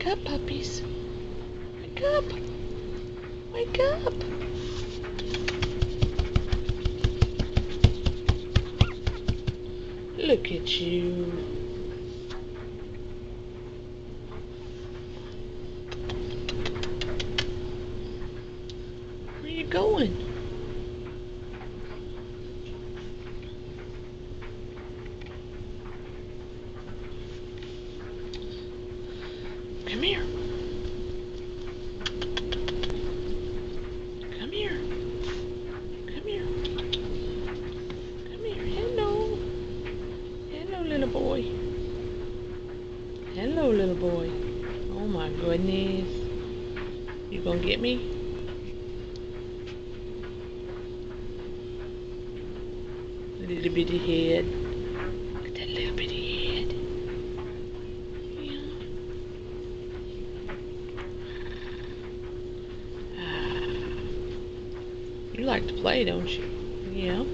Wake up, puppies. Wake up. Wake up. Look at you. Where you going? Come here. Come here. Come here. Come here. Hello. Hello, little boy. Hello, little boy. Oh my goodness. You gonna get me? Little bitty head. Look at that little bitty head. Yeah. You like to play, don't you? Yeah.